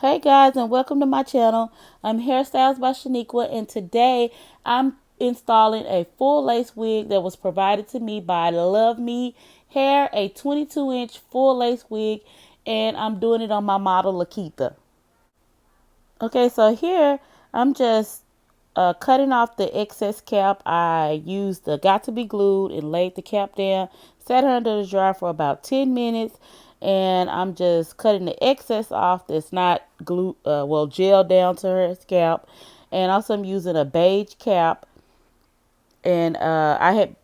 Hey guys, and welcome to my channel. I'm Hairstyles by Shaniqua, and today I'm installing a full lace wig that was provided to me by Love Me Hair, a 22-inch full lace wig, and I'm doing it on my model Lakeitha. Okay, so here I'm just cutting off the excess cap. I used the Got to Be Glued and laid the cap down, set her under the dryer for about 10 minutes, and I'm just cutting the excess off that's not glue, gel down to her scalp. And also I'm using a beige cap, and I had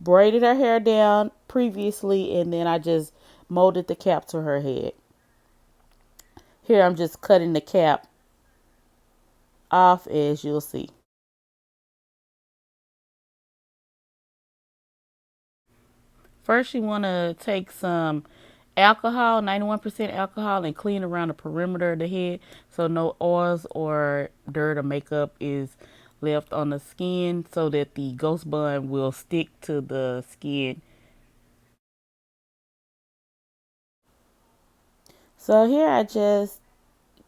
braided her hair down previously, and then I just molded the cap to her head. Here I'm just cutting the cap off, as you'll see. First, you want to take some alcohol, 91% alcohol, and clean around the perimeter of the head so no oils or dirt or makeup is left on the skin, so that the ghost bun will stick to the skin. So here I just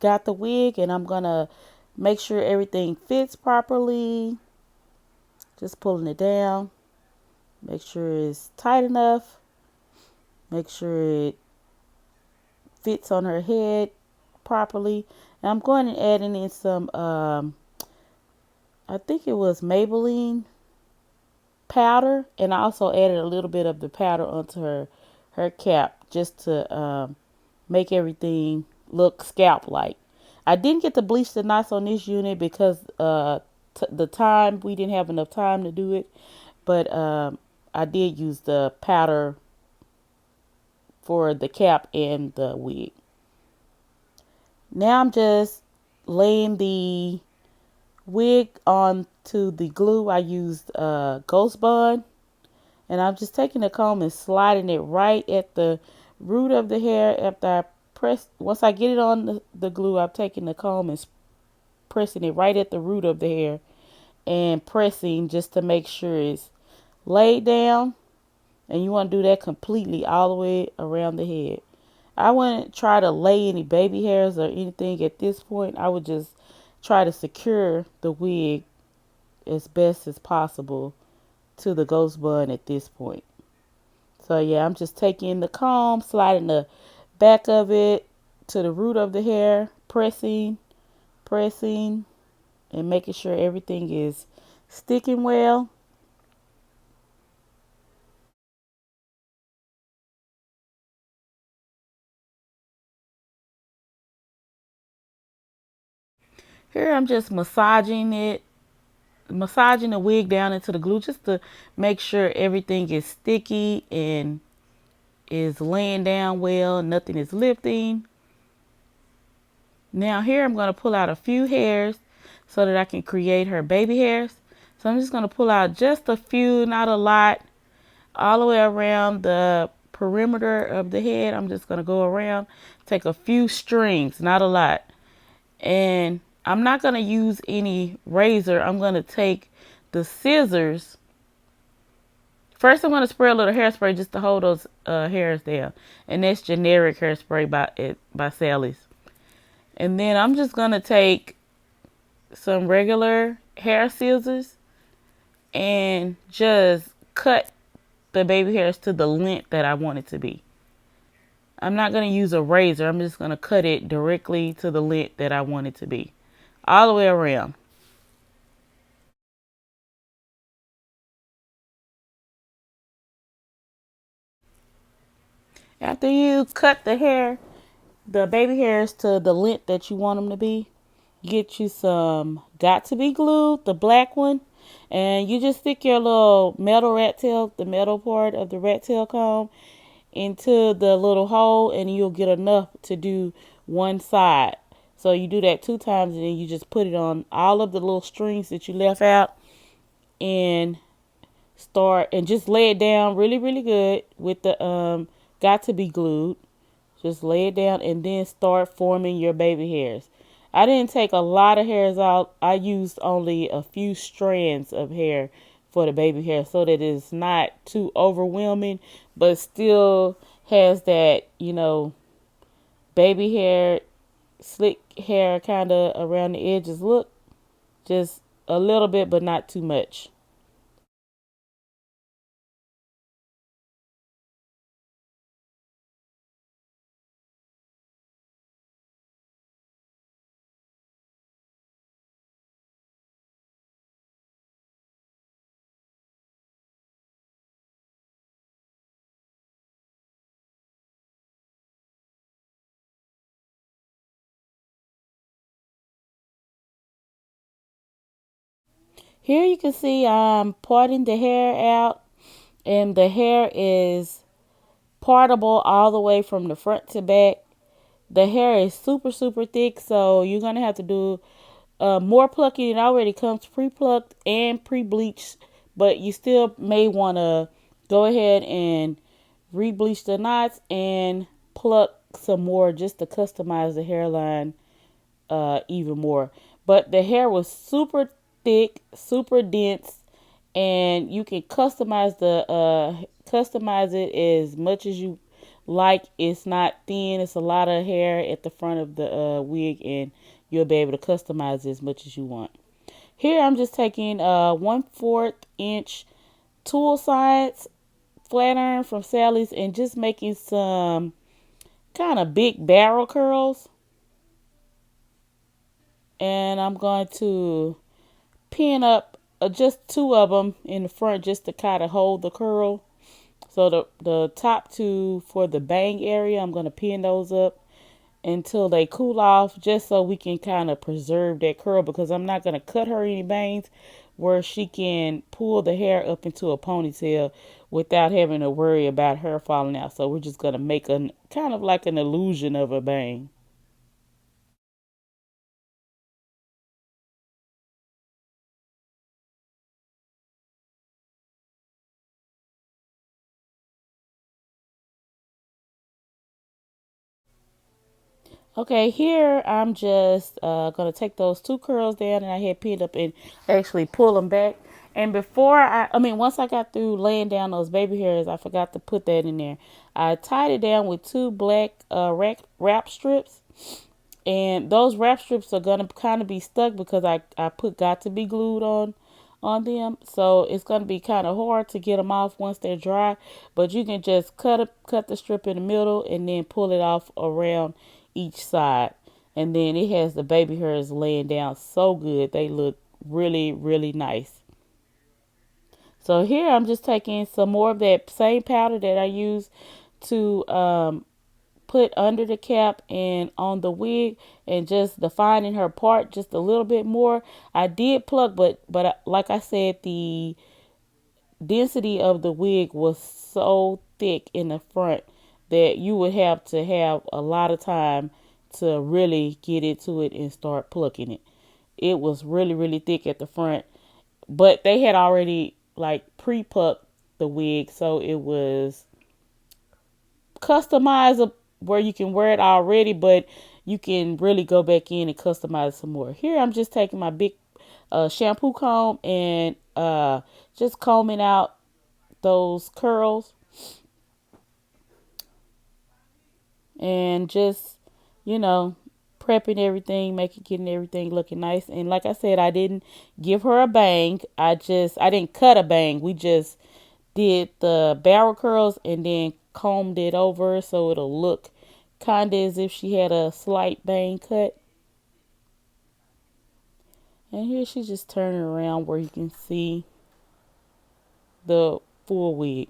got the wig, and I'm going to make sure everything fits properly. Just pulling it down. Make sure it's tight enough. Make sure it fits on her head properly. And I'm going and adding in some, I think it was Maybelline powder. And I also added a little bit of the powder onto her cap just to make everything look scalp-like. I didn't get to bleach the knots on this unit because we didn't have enough time to do it. But I did use the powder for the cap and the wig. Now I'm just laying the wig onto the glue. I used Ghost Bond, and I'm just taking the comb and sliding it right at the root of the hair. After I once I get it on the glue, I'm taking the comb and pressing it right at the root of the hair and pressing just to make sure it's laid down. And you want to do that completely all the way around the head. I wouldn't try to lay any baby hairs or anything at this point. I would just try to secure the wig as best as possible to the ghost bun at this point. So yeah, I'm just taking the comb, sliding the back of it to the root of the hair, pressing, and making sure everything is sticking well. Here I'm just massaging the wig down into the glue just to make sure everything is sticky and is laying down well, nothing is lifting. Now here I'm going to pull out a few hairs so that I can create her baby hairs. So I'm just going to pull out just a few, not a lot, all the way around the perimeter of the head. I'm just going to go around, take a few strings, not a lot. And I'm not going to use any razor. I'm going to take the scissors. First, I'm going to spray a little hairspray just to hold those hairs down. And that's generic hairspray by Sally's. And then I'm just going to take some regular hair scissors and just cut the baby hairs to the length that I want it to be. I'm not going to use a razor. I'm just going to cut it directly to the length that I want it to be. All the way around. After you cut the baby hairs to the length that you want them to be, get you some Got to Be Glued, the black one, and you just stick your little metal rat tail, the metal part of the rat tail comb, into the little hole, and you'll get enough to do one side. So you do that 2 times, and then you just put it on all of the little strings that you left out, and just lay it down really, really good with the Got to Be Glued. Just lay it down and then start forming your baby hairs. I didn't take a lot of hairs out. I used only a few strands of hair for the baby hair so that it's not too overwhelming, but still has that, baby hair slick hair kind of around the edges look. Just a little bit, but not too much. Here you can see I'm parting the hair out, and the hair is partable all the way from the front to back. The hair is super, super thick, so you're going to have to do more plucking. It already comes pre-plucked and pre-bleached, but you still may want to go ahead and re-bleach the knots and pluck some more just to customize the hairline even more. But the hair was super thick, super dense, and you can customize it as much as you like. It's not thin. It's a lot of hair at the front of the wig, and you'll be able to customize it as much as you want. Here I'm just taking 1/4 inch tool sides flat iron from Sally's and just making some kind of big barrel curls. And I'm going to pin up just two of them in the front just to kind of hold the curl. So the top two for the bang area, I'm going to pin those up until they cool off, just so we can kind of preserve that curl, because I'm not going to cut her any bangs where she can pull the hair up into a ponytail without having to worry about hair falling out. So we're just going to make a kind of like an illusion of a bang. Okay, here I'm just gonna take those two curls down and I had pinned up and actually pull them back. And before once I got through laying down those baby hairs, I forgot to put that in there. I tied it down with two black wrap strips, and those wrap strips are gonna kind of be stuck because I put got to be glued on them, so it's gonna be kind of hard to get them off once they're dry. But you can just cut the strip in the middle and then pull it off around each side, and then it has the baby hairs laying down so good. They look really, really nice. So here I'm just taking some more of that same powder that I used to put under the cap and on the wig, and just defining her part just a little bit more. I did pluck, but like I said, the density of the wig was so thick in the front that you would have to have a lot of time to really get into it and start plucking it. It was really, really thick at the front, but they had already like pre-plucked the wig, so it was customizable where you can wear it already, but you can really go back in and customize some more. Here I'm just taking my big shampoo comb and just combing out those curls, and just, you know, prepping everything, getting everything looking nice. And like I said, I didn't give her a bang. I didn't cut a bang. We just did the barrel curls and then combed it over so it'll look kind of as if she had a slight bang cut. And here she's just turning around where you can see the full wig.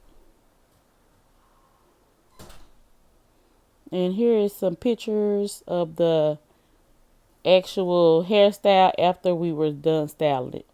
And here is some pictures of the actual hairstyle after we were done styling it.